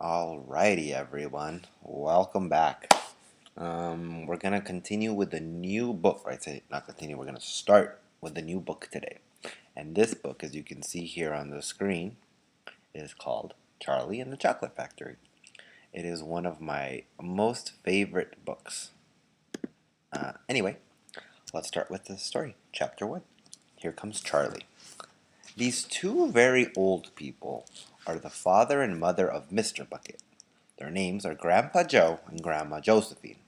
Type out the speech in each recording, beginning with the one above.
Alrighty, everyone. Welcome back. We're gonna continue with the new book, right? Say not continue. We're gonna start with the new book today, and this book, as you can see here on the screen, is called Charlie and the Chocolate Factory. It is one of my most favorite books. Anyway, let's start with the story. Chapter 1. Here comes Charlie. These two very old people are the father and mother of Mr. Bucket. Their names are Grandpa Joe and Grandma Josephine.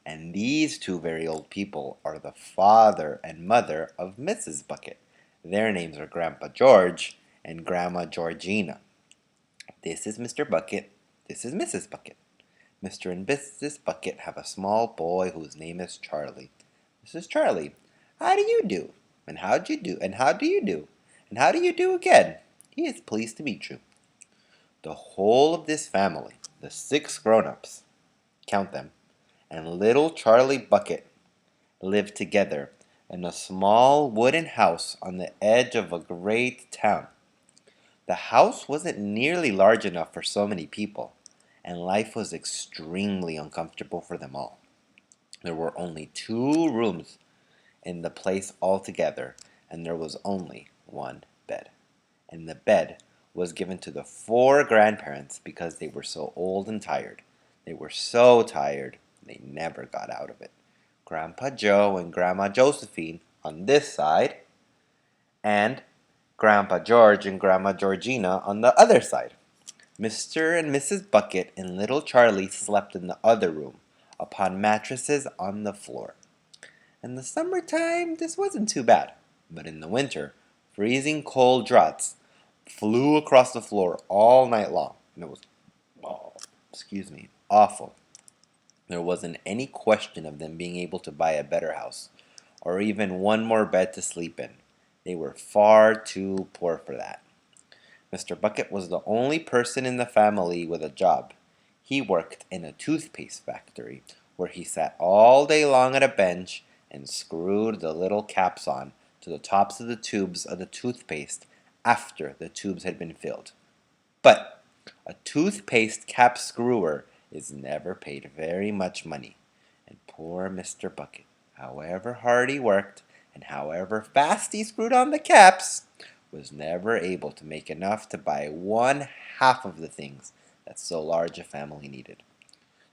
And these two very old people are the father and mother of Mrs. Bucket. Their names are Grandpa George and Grandma Georgina. This is Mr. Bucket. This is Mrs. Bucket. Mr. and Mrs. Bucket have a small boy whose name is Charlie. This is Charlie. How do you do? And how'd you do? And how do you do? And how do you do again? He is pleased to meet you. The whole of this family, the 6 grown-ups, count them, and little Charlie Bucket lived together in a small wooden house on the edge of a great town. The house wasn't nearly large enough for so many people, and life was extremely uncomfortable for them all. There were only 2 rooms in the place altogether, and there was only one bed. And the bed was given to the 4 grandparents because they were so old and tired. They were so tired, they never got out of it. Grandpa Joe and Grandma Josephine on this side, and Grandpa George and Grandma Georgina on the other side. Mr. and Mrs. Bucket and little Charlie slept in the other room, upon mattresses on the floor. In the summertime, this wasn't too bad, but in the winter, freezing cold draughts flew across the floor all night long, and it was, oh, awful. There wasn't any question of them being able to buy a better house, or even one more bed to sleep in. They were far too poor for that. Mr. Bucket was the only person in the family with a job. He worked in a toothpaste factory, where he sat all day long at a bench and screwed the little caps on to the tops of the tubes of the toothpaste after the tubes had been filled. But a toothpaste cap screwer is never paid very much money, and poor Mr. Bucket, however hard he worked and however fast he screwed on the caps, was never able to make enough to buy 1/2 of the things that so large a family needed.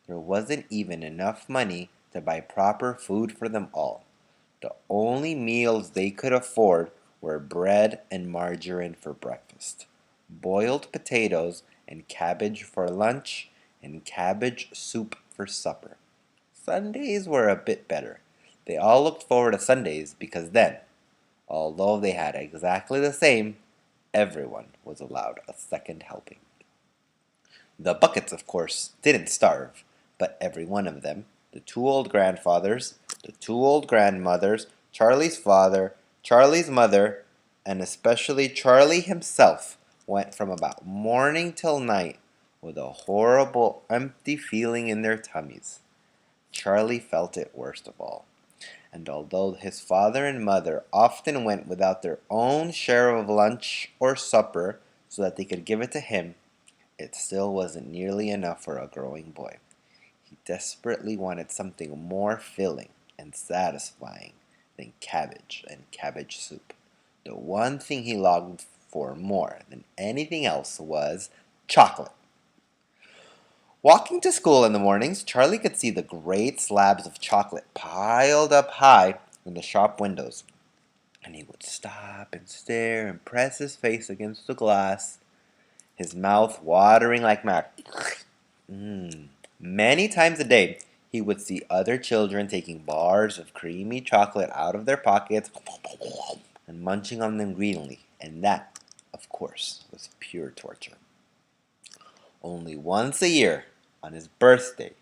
There wasn't even enough money to buy proper food for them all. The only meals they could afford were bread and margarine for breakfast, boiled potatoes and cabbage for lunch, and cabbage soup for supper. Sundays were a bit better. They all looked forward to Sundays because then, although they had exactly the same, everyone was allowed a second helping. The Buckets, of course, didn't starve, but every one of them, the 2 old grandfathers, the 2 old grandmothers, Charlie's father, Charlie's mother, and especially Charlie himself, went from about morning till night with a horrible empty feeling in their tummies. Charlie felt it worst of all, and although his father and mother often went without their own share of lunch or supper so that they could give it to him, it still wasn't nearly enough for a growing boy. He desperately wanted something more filling and satisfying than cabbage and cabbage soup. The one thing he longed for more than anything else was chocolate. Walking to school in the mornings, Charlie could see the great slabs of chocolate piled up high in the shop windows, and he would stop and stare and press his face against the glass, his mouth watering like mad. Many times a day, he would see other children taking bars of creamy chocolate out of their pockets and munching on them greedily, and that, of course, was pure torture. Only once a year, on his birthday,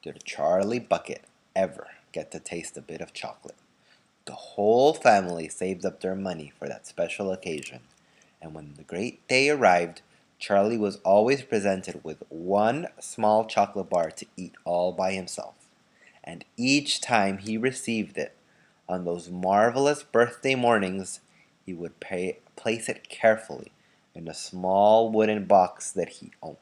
did Charlie Bucket ever get to taste a bit of chocolate. The whole family saved up their money for that special occasion, and when the great day arrived, Charlie was always presented with one small chocolate bar to eat all by himself. And each time he received it, on those marvelous birthday mornings, he would place it carefully in a small wooden box that he owned.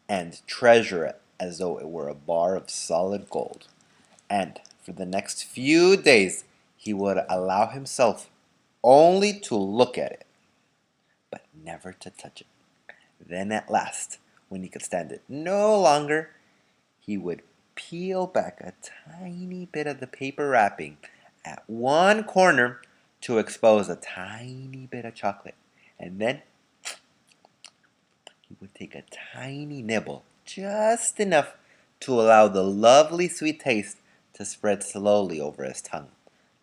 and treasure it as though it were a bar of solid gold. And for the next few days, he would allow himself only to look at it, but never to touch it. Then at last, when he could stand it no longer, he would peel back a tiny bit of the paper wrapping at one corner to expose a tiny bit of chocolate. And then he would take a tiny nibble, just enough to allow the lovely sweet taste to spread slowly over his tongue.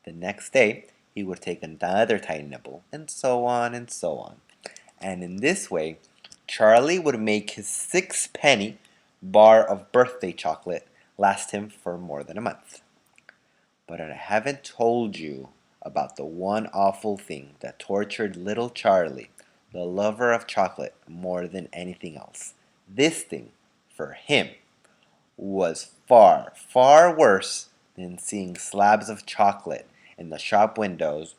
The next day, he would take another tiny nibble, and so on and so on. And in this way, Charlie would make his six-penny bar of birthday chocolate last him for more than a month. But I haven't told you about the one awful thing that tortured little Charlie, the lover of chocolate, more than anything else. This thing, for him, was far, far worse than seeing slabs of chocolate in the shop windows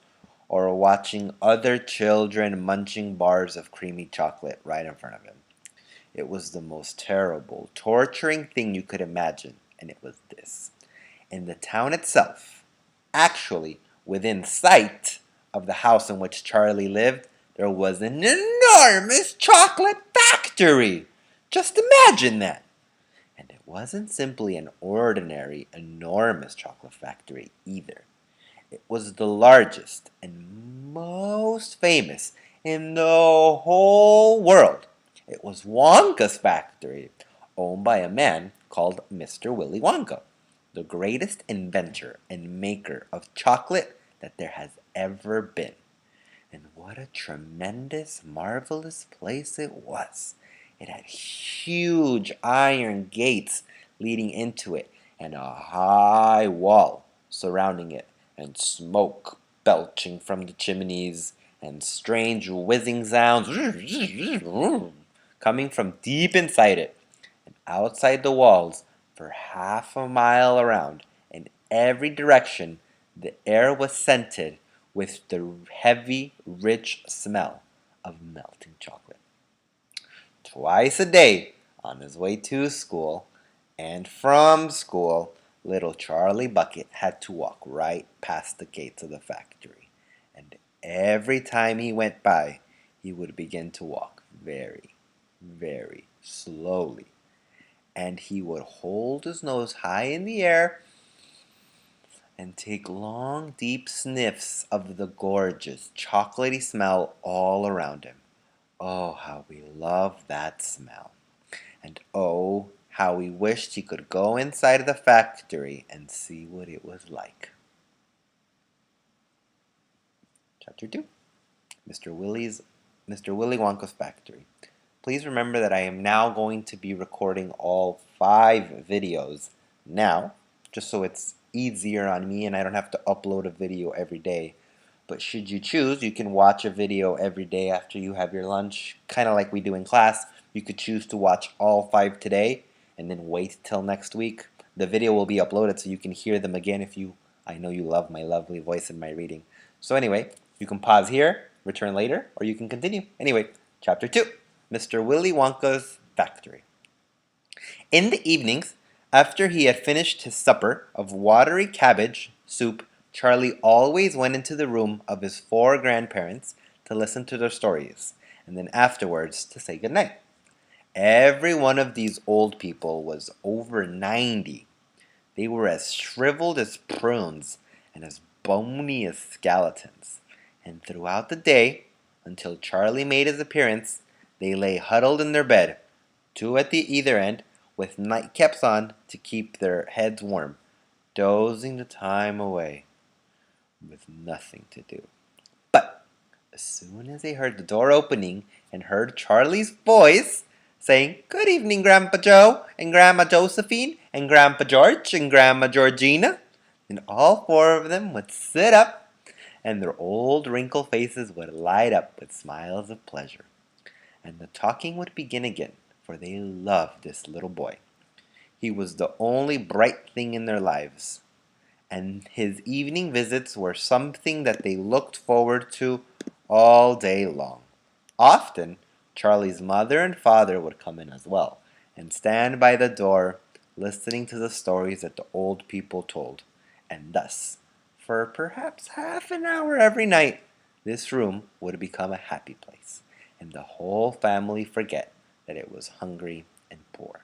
or watching other children munching bars of creamy chocolate right in front of him. It was the most terrible, torturing thing you could imagine, and it was this. In the town itself, actually within sight of the house in which Charlie lived, there was an enormous chocolate factory. Just imagine that. And it wasn't simply an ordinary, enormous chocolate factory either. It was the largest and most famous in the whole world. It was Wonka's factory, owned by a man called Mr. Willy Wonka, the greatest inventor and maker of chocolate that there has ever been. And what a tremendous, marvelous place it was. It had huge iron gates leading into it, and a high wall surrounding it, and smoke belching from the chimneys, and strange whizzing sounds coming from deep inside it. And outside the walls, for half a mile around, in every direction, the air was scented with the heavy, rich smell of melting chocolate. Twice a day, on his way to school and from school, little Charlie Bucket had to walk right past the gates of the factory. And every time he went by, he would begin to walk very, very slowly. And he would hold his nose high in the air and take long, deep sniffs of the gorgeous, chocolatey smell all around him. Oh, how we loved that smell. And oh, how we wished he could go inside of the factory and see what it was like. Chapter 2. Mr. Willy Wonka's Factory. Please remember that I am now going to be recording all 5 videos now, just so it's easier on me and I don't have to upload a video every day. But should you choose, you can watch a video every day after you have your lunch, kind of like we do in class. You could choose to watch all 5 today and then wait till next week. The video will be uploaded so you can hear them again I know you love my lovely voice and my reading. So anyway, you can pause here, return later, or you can continue. Anyway, Chapter 2, Mr. Willy Wonka's Factory. In the evenings, after he had finished his supper of watery cabbage soup, Charlie always went into the room of his 4 grandparents to listen to their stories, and then afterwards to say goodnight. Every one of these old people was over 90. They were as shriveled as prunes and as bony as skeletons. And throughout the day, until Charlie made his appearance, they lay huddled in their bed, 2 at the either end, with nightcaps on to keep their heads warm, dozing the time away, with nothing to do. But as soon as they heard the door opening and heard Charlie's voice saying, "Good evening, Grandpa Joe, and Grandma Josephine, and Grandpa George, and Grandma Georgina," then all 4 of them would sit up, and their old wrinkled faces would light up with smiles of pleasure. And the talking would begin again, for they loved this little boy. He was the only bright thing in their lives, and his evening visits were something that they looked forward to all day long. Often, Charlie's mother and father would come in as well, and stand by the door, listening to the stories that the old people told. And thus, for perhaps half an hour every night, this room would become a happy place, and the whole family forget that it was hungry and poor.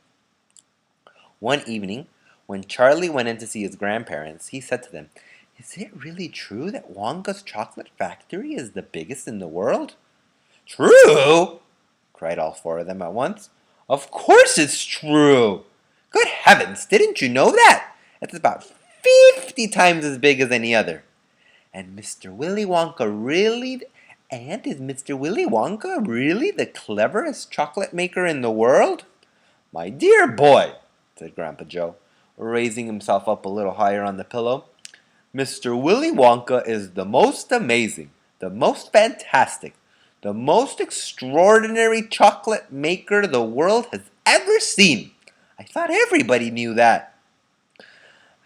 One evening, when Charlie went in to see his grandparents, he said to them, "Is it really true that Wonka's chocolate factory is the biggest in the world?" "True!" cried all four of them at once. "Of course it's true! Good heavens, didn't you know that? It's about 50 times as big as any other. And Mr. Willy Wonka really and is Mr. Willy Wonka really the cleverest chocolate maker in the world?" "My dear boy," said Grandpa Joe, raising himself up a little higher on the pillow, "Mr. Willy Wonka is the most amazing, the most fantastic, the most extraordinary chocolate maker the world has ever seen. I thought everybody knew that."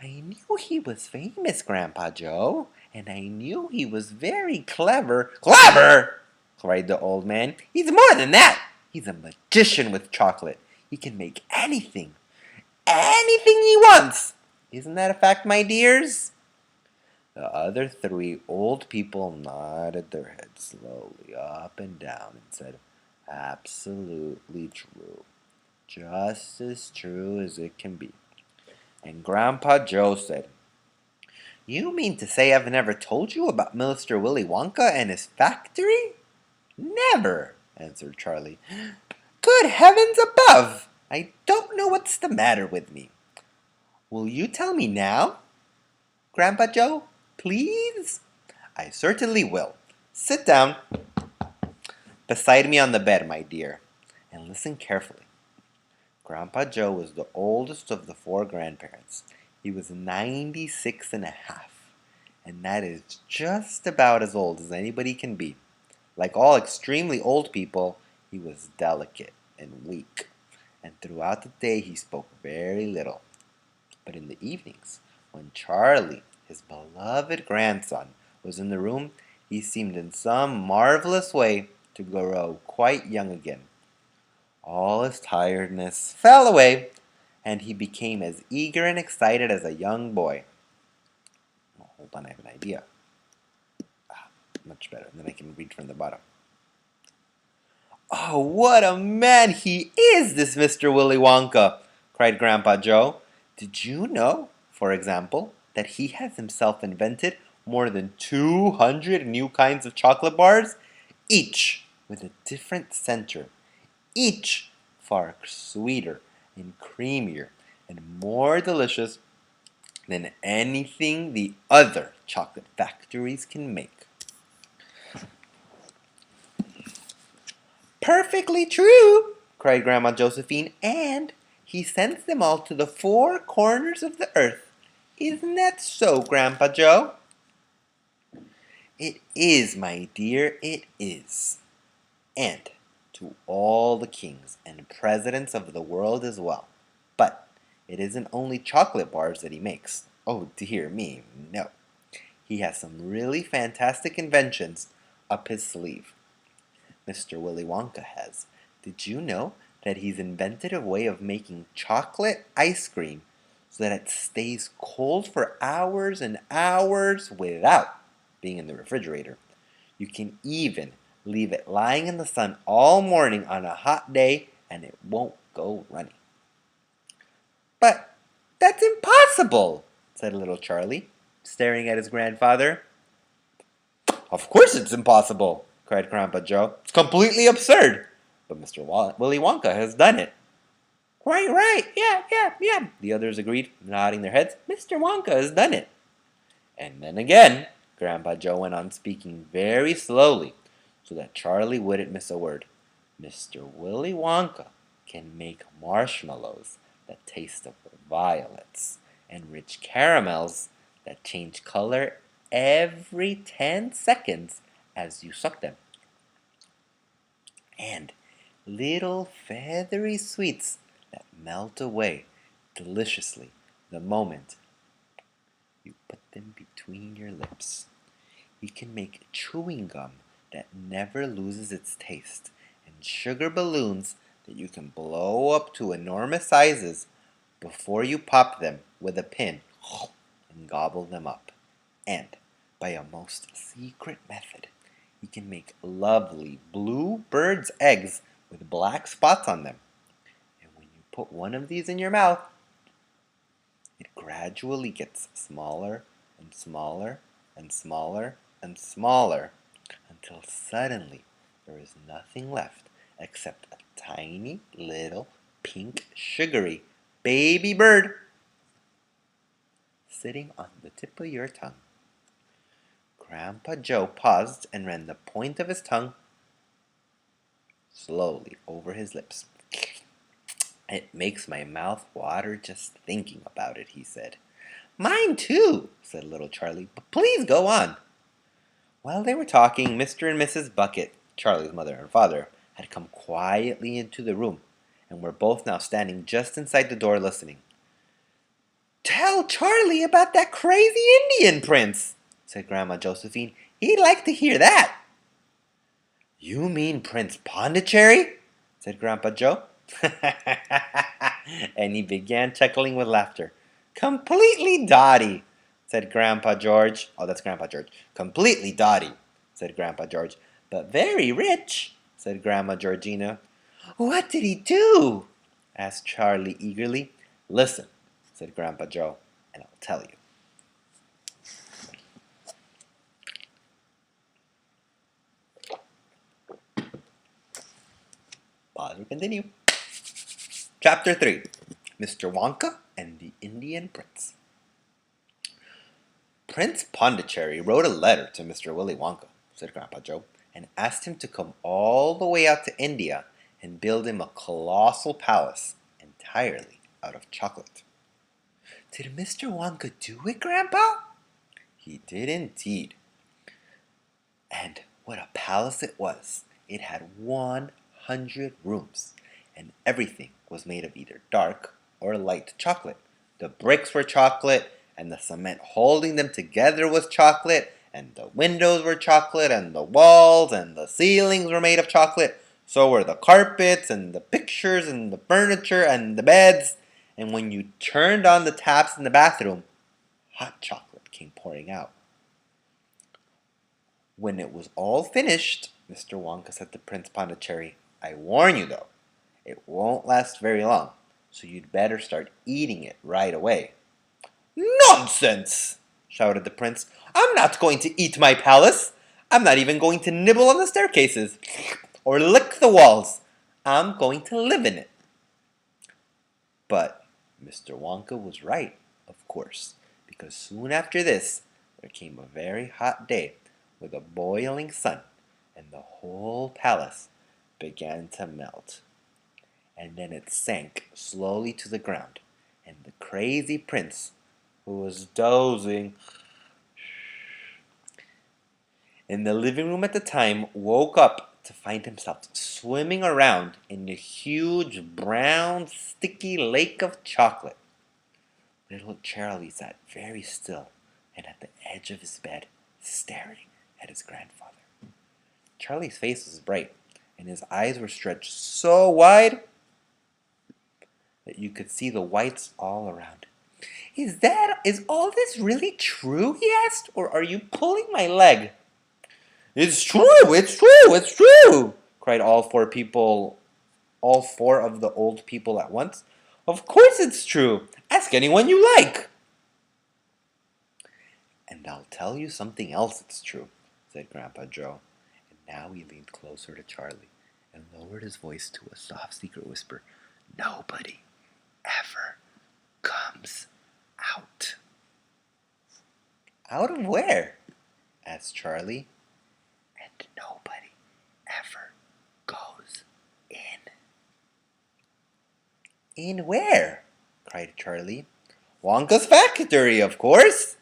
"I knew he was famous, Grandpa Joe, and I knew he was very clever." "Clever!" cried the old man. "He's more than that. He's a magician with chocolate. He can make anything he wants. Isn't that a fact, my dears?" The other three old people nodded their heads slowly up and down and said, "Absolutely true. Just as true as it can be." And Grandpa Joe said, "You mean to say I've never told you about Mr. Willy Wonka and his factory?" "Never," answered Charlie. "Good heavens above! I don't know what's the matter with me. Will you tell me now, Grandpa Joe? Please?" "I certainly will. Sit down beside me on the bed, my dear, and listen carefully." Grandpa Joe was the oldest of the four grandparents. He was 96 and a half, and that is just about as old as anybody can be. Like all extremely old people, he was delicate and weak, and throughout the day he spoke very little. But in the evenings, when Charlie, his beloved grandson, was in the room, he seemed in some marvelous way to grow quite young again. All his tiredness fell away, and he became as eager and excited as a young boy. Oh, hold on, I have an idea. Much better. Then I can read from the bottom. "Oh, what a man he is, this Mr. Willy Wonka!" cried Grandpa Joe. "Did you know, for example, that he has himself invented more than 200 new kinds of chocolate bars, each with a different center, each far sweeter and creamier and more delicious than anything the other chocolate factories can make?" "Perfectly true!" cried Grandma Josephine, "and he sends them all to the four corners of the earth. Isn't that so, Grandpa Joe?" "It is, my dear, it is. And to all the kings and presidents of the world as well. But it isn't only chocolate bars that he makes. Oh, dear me, no. He has some really fantastic inventions up his sleeve. Mr. Willy Wonka has. Did you know that he's invented a way of making chocolate ice cream so that it stays cold for hours and hours without being in the refrigerator? You can even leave it lying in the sun all morning on a hot day and it won't go runny." "But that's impossible," said little Charlie, staring at his grandfather. "Of course it's impossible," cried Grandpa Joe. "It's completely absurd. But Mr. Willy Wonka has done it." "Right, right. Yeah," the others agreed, nodding their heads. "Mr. Wonka has done it." And then again, Grandpa Joe went on speaking very slowly so that Charlie wouldn't miss a word. "Mr. Willy Wonka can make marshmallows that taste of violets and rich caramels that change color every 10 seconds as you suck them. And little feathery sweets that melt away deliciously the moment you put them between your lips. You can make chewing gum that never loses its taste, and sugar balloons that you can blow up to enormous sizes before you pop them with a pin and gobble them up. And by a most secret method, you can make lovely blue birds' eggs with black spots on them. And when you put one of these in your mouth, it gradually gets smaller and smaller and smaller and smaller until suddenly there is nothing left except a tiny little pink sugary baby bird sitting on the tip of your tongue. Grandpa Joe paused and ran the point of his tongue slowly over his lips. It makes my mouth water just thinking about it, he said. Mine too, said little Charlie, but please go on. While they were talking, Mr. and Mrs. Bucket, Charlie's mother and father, had come quietly into the room, and were both now standing just inside the door listening. Tell Charlie about that crazy Indian prince, said Grandma Josephine. He'd like to hear that. You mean Prince Pondicherry? Said Grandpa Joe. And he began chuckling with laughter. Completely dotty, said Grandpa George. Oh, that's Grandpa George. Completely dotty, said Grandpa George. But very rich, said Grandma Georgina. What did he do? Asked Charlie eagerly. Listen, said Grandpa Joe, and I'll tell you. Pause and continue. Chapter 3. Mr. Wonka and the Indian Prince. Prince Pondicherry wrote a letter to Mr. Willy Wonka, said Grandpa Joe, and asked him to come all the way out to India and build him a colossal palace entirely out of chocolate. Did Mr. Wonka do it, Grandpa? He did indeed. And what a palace it was! It had 100 rooms, and everything was made of either dark or light chocolate. The bricks were chocolate, and the cement holding them together was chocolate, and the windows were chocolate, and the walls and the ceilings were made of chocolate. So were the carpets, and the pictures, and the furniture, and the beds. And when you turned on the taps in the bathroom, hot chocolate came pouring out. When it was all finished, Mr. Wonka said to Prince Pondicherry, I warn you though, it won't last very long, so you'd better start eating it right away. Nonsense! Shouted the prince. I'm not going to eat my palace. I'm not even going to nibble on the staircases or lick the walls. I'm going to live in it. But Mr. Wonka was right, of course, because soon after this there came a very hot day with a boiling sun, and the whole palace began to melt. And then it sank slowly to the ground, and the crazy prince, who was dozing in the living room at the time, woke up to find himself swimming around in a huge brown sticky lake of chocolate. Little Charlie sat very still and at the edge of his bed, staring at his grandfather. Charlie's face was bright, and his eyes were stretched so wide that you could see the whites all around. Is all this really true? He asked, or are you pulling my leg? It's true, it's true, cried all four of the old people at once. Of course it's true. Ask anyone you like. And I'll tell you something else that's true, said Grandpa Joe. And now he leaned closer to Charlie and lowered his voice to a soft secret whisper. Nobody ever comes out. Out of where? Asked Charlie. And nobody ever goes in. In where? Cried Charlie. Wonka's factory, of course.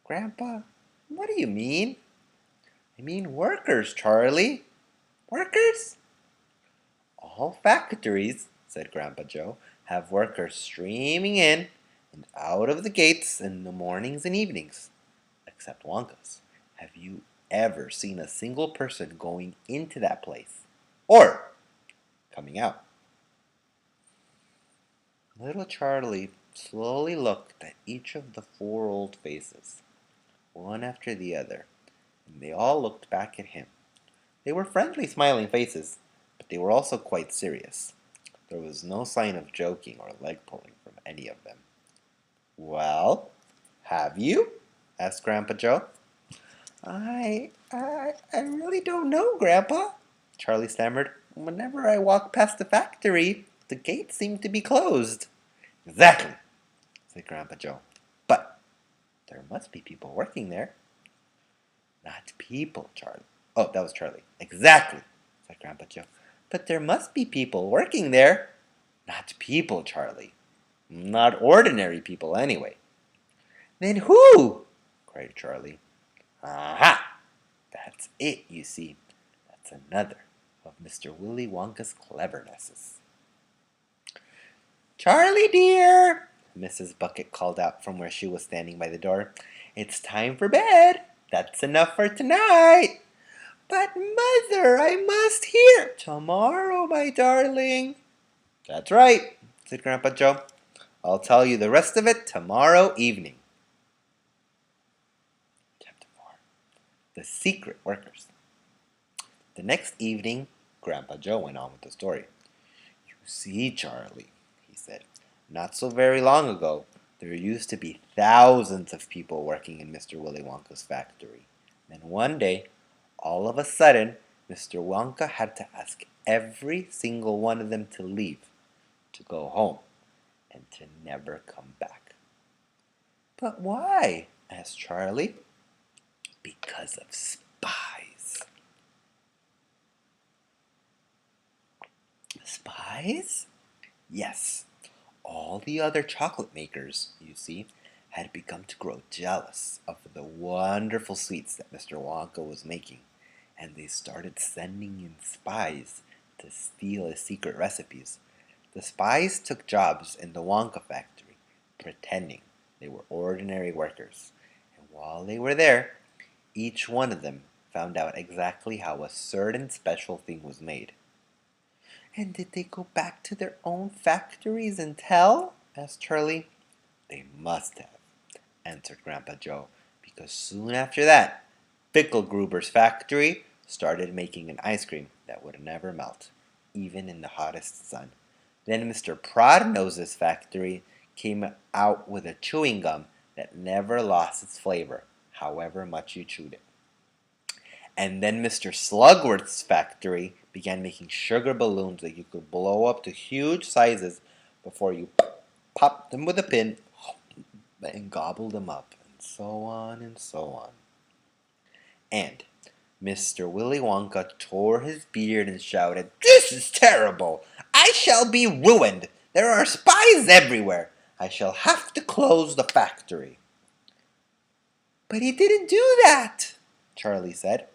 Grandpa, what do you mean? I mean workers, Charlie. Workers? All factories, said Grandpa Joe, have workers streaming in and out of the gates in the mornings and evenings, except Wonka's. Have you ever seen a single person going into that place or coming coming out. Little Charlie slowly looked at each of the four old faces, one after the other, and they all looked back at him. They were friendly, smiling faces, but they were also quite serious. There was no sign of joking or leg pulling from any of them. "Well, have you?" asked Grandpa Joe. I really don't know, Grandpa," Charlie stammered. "Whenever I walk past the factory, the gates seem to be closed." "Exactly," said Grandpa Joe. "But there must be people working there." "Not people, Charlie." "Oh, that was Charlie." "Exactly," said Grandpa Joe. "But there must be people working there." "Not people, Charlie. Not ordinary people, anyway." "Then who?" cried Charlie. "Aha! That's it, you see. That's another of Mr. Willy Wonka's clevernesses." "Charlie, dear," Mrs. Bucket called out from where she was standing by the door, "it's time for bed. That's enough for tonight." "But, Mother, I must hear." "Tomorrow, my darling." "That's right," said Grandpa Joe. "I'll tell you the rest of it tomorrow evening." Chapter 4. The Secret Workers. The next evening, Grandpa Joe went on with the story. "You see, Charlie," he said, "not so very long ago, there used to be thousands of people working in Mr. Willy Wonka's factory. Then one day, all of a sudden, Mr. Wonka had to ask every single one of them to leave, to go home, and to never come back." "But why?" asked Charlie. "Because of spies." "Spies?" "Yes. All the other chocolate makers, you see, had begun to grow jealous of the wonderful sweets that Mr. Wonka was making, and they started sending in spies to steal his secret recipes. The spies took jobs in the Wonka factory, pretending they were ordinary workers, and while they were there, each one of them found out exactly how a certain special thing was made." "And did they go back to their own factories and tell?" asked Charlie. "They must have," answered Grandpa Joe, "because soon after that, Gruber's factory started making an ice cream that would never melt, even in the hottest sun. Then Mr. Prodnose's factory came out with a chewing gum that never lost its flavor, however much you chewed it. And then Mr. Slugworth's factory began making sugar balloons that you could blow up to huge sizes before you popped them with a pin and gobbled them up, and so on and so on. And Mr. Willy Wonka tore his beard and shouted, "This is terrible! I shall be ruined! There are spies everywhere! I shall have to close the factory." "But he didn't do that," Charlie said.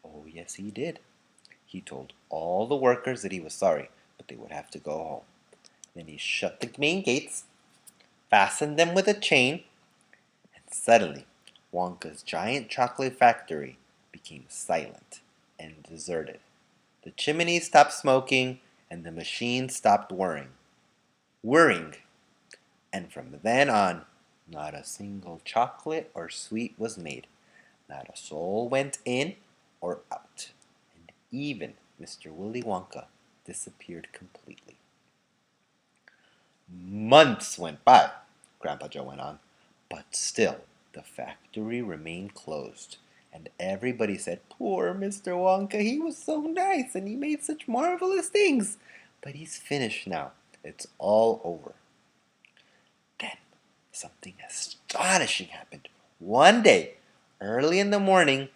"Oh, yes, he did. He told all the workers that he was sorry, but they would have to go home. Then he shut the main gates, fastened them with a chain, and suddenly Wonka's giant chocolate factory became silent and deserted. The chimneys stopped smoking, and the machines stopped whirring, and from then on, not a single chocolate or sweet was made. Not a soul went in or out, and even Mr. Willy Wonka disappeared completely. Months went by, Grandpa Joe went on, but still the factory remained closed, and everybody said, "Poor Mr. Wonka, he was so nice and he made such marvelous things, but he's finished now. It's all over." Then something astonishing happened. One day, early in the morning,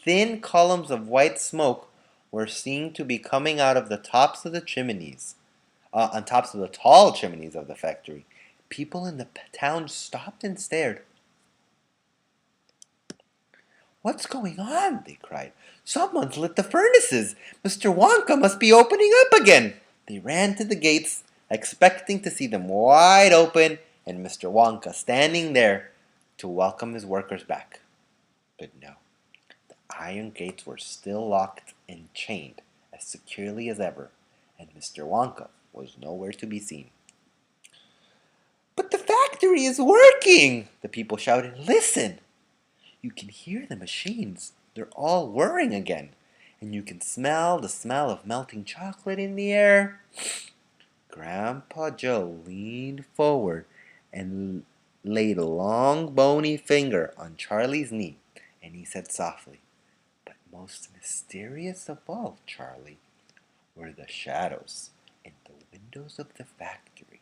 thin columns of white smoke were seen to be coming out of the tops of the chimneys, on tops of the tall chimneys of the factory. People in the town stopped and stared. "What's going on?" they cried. "Someone's lit the furnaces. Mr. Wonka must be opening up again." They ran to the gates, expecting to see them wide open and Mr. Wonka standing there to welcome his workers back. But no, the iron gates were still locked and chained as securely as ever, and Mr. Wonka was nowhere to be seen. "But the factory is working!" the people shouted. "Listen! You can hear the machines. They're all whirring again. And you can smell the smell of melting chocolate in the air." Grandpa Joe leaned forward and laid a long bony finger on Charlie's knee, and he said softly, "But most mysterious of all, Charlie, were the shadows in the windows of the factory.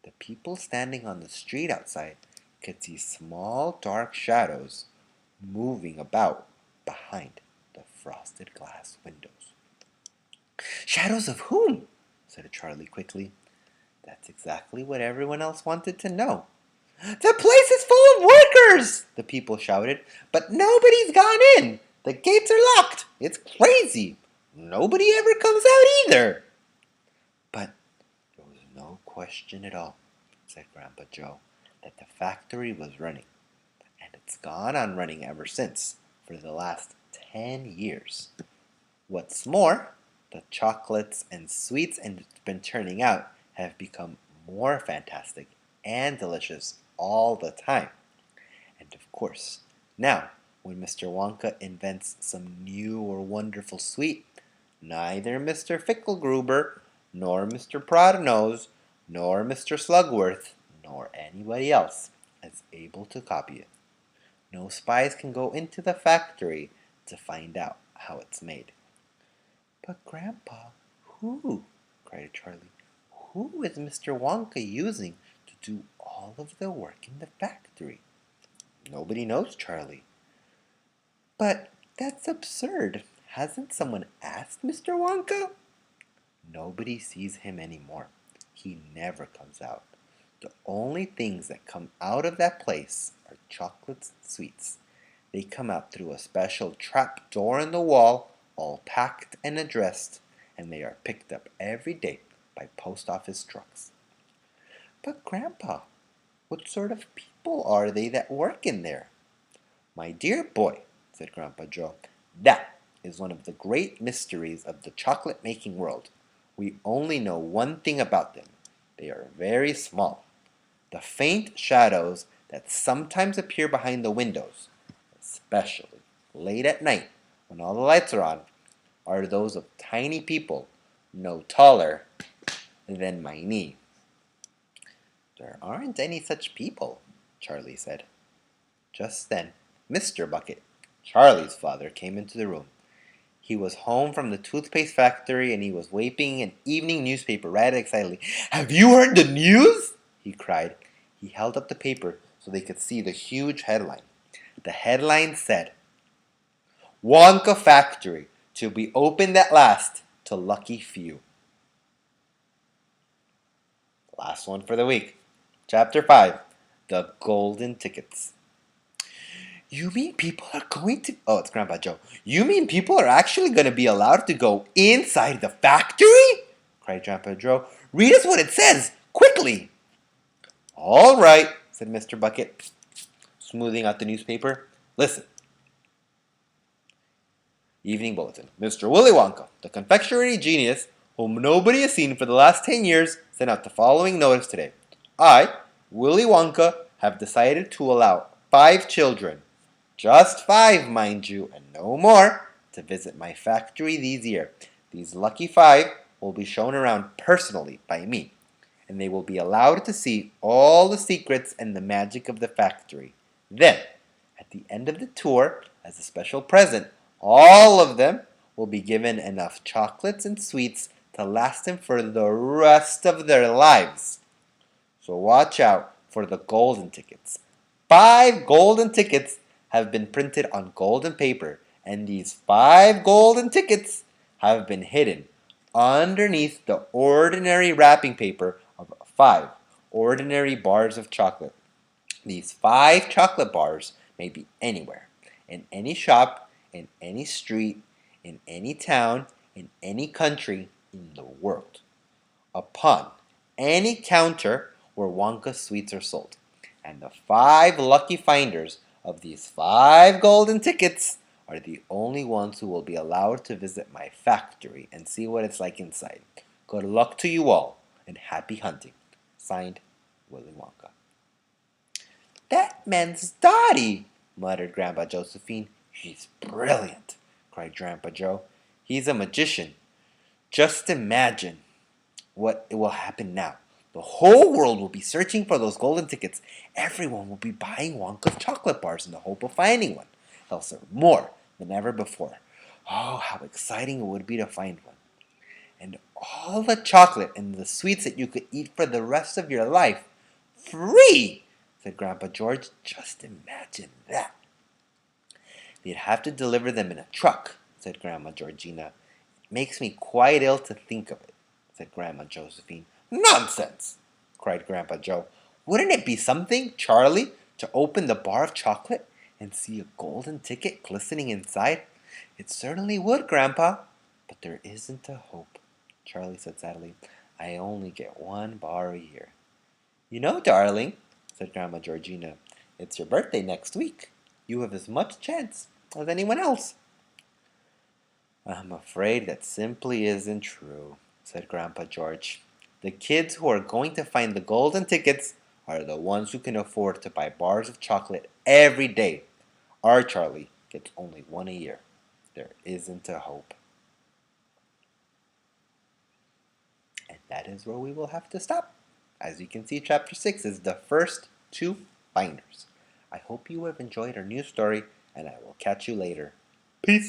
The people standing on the street outside could see small dark shadows moving about behind the frosted glass windows." "Shadows of whom?" said Charlie quickly. That's exactly what everyone else wanted to know. "The place is full of workers!" the people shouted. "But nobody's gone in! The gates are locked! It's crazy! Nobody ever comes out either!" "But there was no question at all," said Grandpa Joe, "that the factory was running. And it's gone on running ever since, for the last 10 years. What's more, the chocolates and sweets it's been turning out have become more fantastic and delicious all the time. And of course, now, when Mr. Wonka invents some new or wonderful sweet, neither Mr. Ficklegruber, nor Mr. Prodnose, nor Mr. Slugworth, nor anybody else is able to copy it. No spies can go into the factory to find out how it's made." "But, Grandpa, who?" cried Charlie. "Who is Mr. Wonka using to do all of the work in the factory?" "Nobody knows, Charlie." "But that's absurd. Hasn't someone asked Mr. Wonka?" "Nobody sees him anymore. He never comes out. The only things that come out of that place are chocolates and sweets. They come out through a special trap door in the wall, all packed and addressed, and they are picked up every day by post office trucks." "But, Grandpa, what sort of people are they that work in there?" "My dear boy," said Grandpa Joe, "that is one of the great mysteries of the chocolate-making world. We only know one thing about them. They are very small. The faint shadows that sometimes appear behind the windows, especially late at night when all the lights are on, are those of tiny people no taller than my knee." "There aren't any such people," Charlie said. Just then Mr. Bucket, Charlie's father, came into the room. He was home from the toothpaste factory, and he was waving an evening newspaper right excitedly. "Have you heard the news?" he cried. He held up the paper so they could see the huge headline. The headline said, "Wonka Factory to be opened at last to lucky few." Last one for the week. Chapter 5, The Golden Tickets. "You mean people are going to..." Oh, it's Grandpa Joe. "You mean people are actually going to be allowed to go inside the factory?" cried Grandpa Joe. "Read us what it says, quickly." "All right," said Mr. Bucket, smoothing out the newspaper. "Listen. Evening Bulletin. Mr. Willy Wonka, the confectionery genius whom nobody has seen for the last 10 years, sent out the following notice today. I, Willy Wonka, have decided to allow 5 children, just 5, mind you, and no more, to visit my factory this year. These lucky 5 will be shown around personally by me, and they will be allowed to see all the secrets and the magic of the factory. Then, at the end of the tour, as a special present, all of them will be given enough chocolates and sweets to last them for the rest of their lives. So watch out for the golden tickets. 5 golden tickets have been printed on golden paper, and these 5 golden tickets have been hidden underneath the ordinary wrapping paper of 5 ordinary bars of chocolate. These 5 chocolate bars may be anywhere, in any shop, in any street, in any town, in any country in the world, upon any counter where Wonka sweets are sold. And the 5 lucky finders of these 5 golden tickets are the only ones who will be allowed to visit my factory and see what it's like inside. Good luck to you all, and happy hunting. Signed, Willy Wonka. That man's Dottie, muttered Grandpa Josephine. He's brilliant, cried Grandpa Joe. He's a magician. Just imagine what will happen now. The whole world will be searching for those golden tickets. Everyone will be buying Wonka's chocolate bars in the hope of finding one. They'll serve more than ever before. Oh, how exciting it would be to find one. And all the chocolate and the sweets that you could eat for the rest of your life. Free! Said Grandpa George. Just imagine that. They'd have to deliver them in a truck, said Grandma Georgina. It makes me quite ill to think of it, said Grandma Josephine. Nonsense, cried Grandpa Joe. Wouldn't it be something, Charlie, to open the bar of chocolate and see a golden ticket glistening inside? It certainly would, Grandpa, but there isn't a hope, Charlie said sadly. I only get one bar a year. You know, darling, said Grandma Georgina, it's your birthday next week. You have as much chance as anyone else. I'm afraid that simply isn't true, said Grandpa George. The kids who are going to find the golden tickets are the ones who can afford to buy bars of chocolate every day. Our Charlie gets only one a year. There isn't a hope. And that is where we will have to stop. As you can see, Chapter 6 is the first two binders. I hope you have enjoyed our new story, and I will catch you later. Peace!